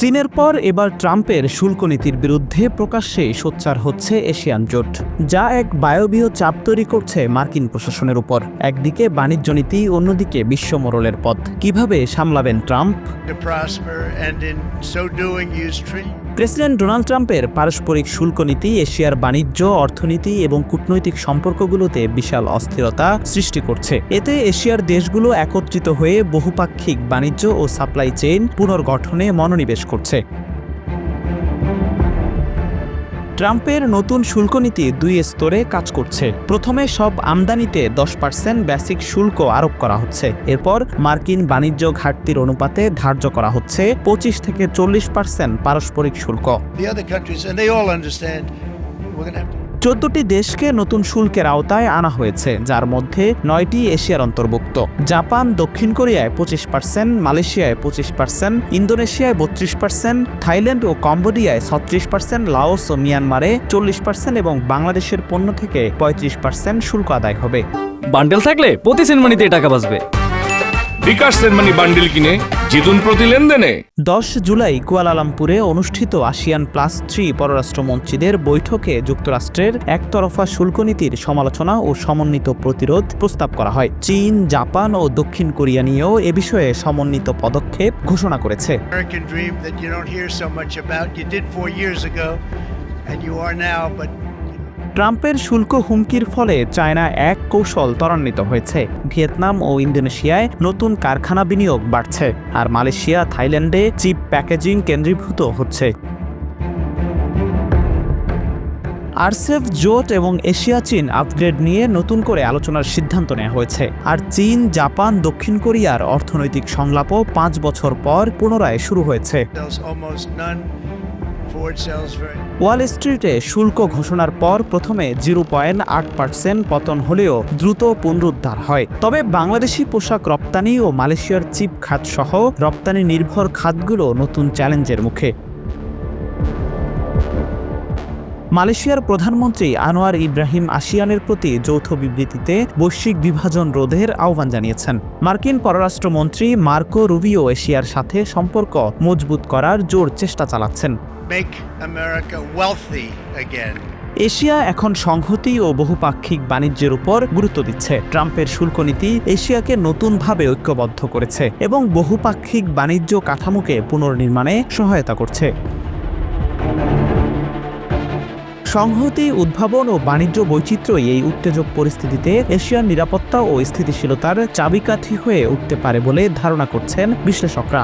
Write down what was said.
চীনের পর এবার ট্রাম্পের শুল্ক নীতির বিরুদ্ধে প্রকাশ্যে সোচ্চার হচ্ছে এশিয়ান জোট, যা এক বায়বীয় চাপ তৈরি করছে মার্কিন প্রশাসনের উপর। একদিকে বাণিজ্য নীতি, অন্যদিকে বিশ্ব মোড়লের পথ। কিভাবে সামলাবেন ট্রাম্প? প্রেসিডেন্ট ডোনাল্ড ট্রাম্পের পারস্পরিক শুল্ক নীতি এশিয়ার বাণিজ্য, অর্থনীতি এবং কূটনৈতিক সম্পর্কগুলোতে বিশাল অস্থিরতা সৃষ্টি করছে। এতে এশিয়ার দেশগুলো একত্রিত হয়ে বহুপাক্ষিক বাণিজ্য ও সাপ্লাই চেইন পুনর্গঠনে মনোনিবেশ করছে। ট্রাম্পের নতুন শুল্ক নীতি দুই স্তরে কাজ করছে। প্রথমে সব আমদানিতে 10% বেসিক শুল্ক আরোপ করা হচ্ছে। এরপর মার্কিন বাণিজ্য ঘাটতির অনুপাতে ধার্য করা হচ্ছে 25 থেকে 40% পারস্পরিক শুল্ক। 14টি দেশকে নতুন শুল্কের আওতায় আনা হয়েছে, যার মধ্যে 9টি এশিয়ার অন্তর্ভুক্ত। জাপান, দক্ষিণ কোরিয়ায় 25%, মালয়েশিয়ায় 25%, ইন্দোনেশিয়ায় 32%, থাইল্যান্ড ও কম্বোডিয়ায় 36%, লাওস ও মিয়ানমারে 40% এবং বাংলাদেশের পণ্য থেকে 35% শুল্ক আদায় হবে। বান্ডেল থাকলে প্রতি সেনমানিতে টাকা বাঁচবে। বিকাশ সেনমানি বান্ডেল কিনে জিতুন প্রতি লেনদেনে। 10 জুলাই কুয়ালালামপুরে অনুষ্ঠিত ASEAN+3 পররাষ্ট্রমন্ত্রীদের বৈঠকে যুক্তরাষ্ট্রের একতরফা শুল্ক নীতির সমালোচনা ও সমন্বিত প্রতিরোধ প্রস্তাব করা হয়। চীন, জাপান ও দক্ষিণ কোরিয়া নিয়েও এ বিষয়ে সমন্বিত পদক্ষেপ ঘোষণা করেছে। ট্রাম্পের শুল্ক হুমকির ফলে চায়না এক কৌশল ত্বরান্বিত হয়েছে। ভিয়েতনাম ও ইন্দোনেশিয়ায় নতুন কারখানা বিনিয়োগ বাড়ছে, আর মালয়েশিয়া, থাইল্যান্ডে চিপ প্যাকেজিং কেন্দ্রীভূত হচ্ছে। আরসেপ জোট এবং এশিয়া চীন আপগ্রেড নিয়ে নতুন করে আলোচনার সিদ্ধান্ত নেওয়া হয়েছে। আর চীন, জাপান, দক্ষিণ কোরিয়ার অর্থনৈতিক সংলাপও 5 বছর পর পুনরায় শুরু হয়েছে। ওয়াল স্ট্রিটে শুল্ক ঘোষণার পর প্রথমে 0.8% পতন হলেও দ্রুত পুনরুদ্ধার হয়। তবে বাংলাদেশি পোশাক রপ্তানি ও মালয়েশিয়ার চিপ খাত সহ রপ্তানি নির্ভর খাতগুলো নতুন চ্যালেঞ্জের মুখে। মালয়েশিয়ার প্রধানমন্ত্রী আনোয়ার ইব্রাহিম আসিয়ানের প্রতি যৌথ বিবৃতিতে বৈশ্বিক বিভাজন রোধের আহ্বান জানিয়েছেন। মার্কিন পররাষ্ট্রমন্ত্রী মার্কো রুবিও এশিয়ার সাথে সম্পর্ক মজবুত করার জোর চেষ্টা চালাচ্ছেন। এশিয়া এখন সংহতি ও বহুপাক্ষিক বাণিজ্যের উপর গুরুত্ব দিচ্ছে। ট্রাম্পের শুল্ক নীতি এশিয়াকে নতুনভাবে ঐক্যবদ্ধ করেছে এবং বহুপাক্ষিক বাণিজ্য কাঠামোকে পুনর্নির্মাণে সহায়তা করছে। সংহতি, উদ্ভাবন ও বাণিজ্য বৈচিত্র্যই এই উত্তেজক পরিস্থিতিতে এশিয়ার নিরাপত্তা ও স্থিতিশীলতার চাবিকাঠি হয়ে উঠতে পারে বলে ধারণা করছেন বিশ্লেষকরা।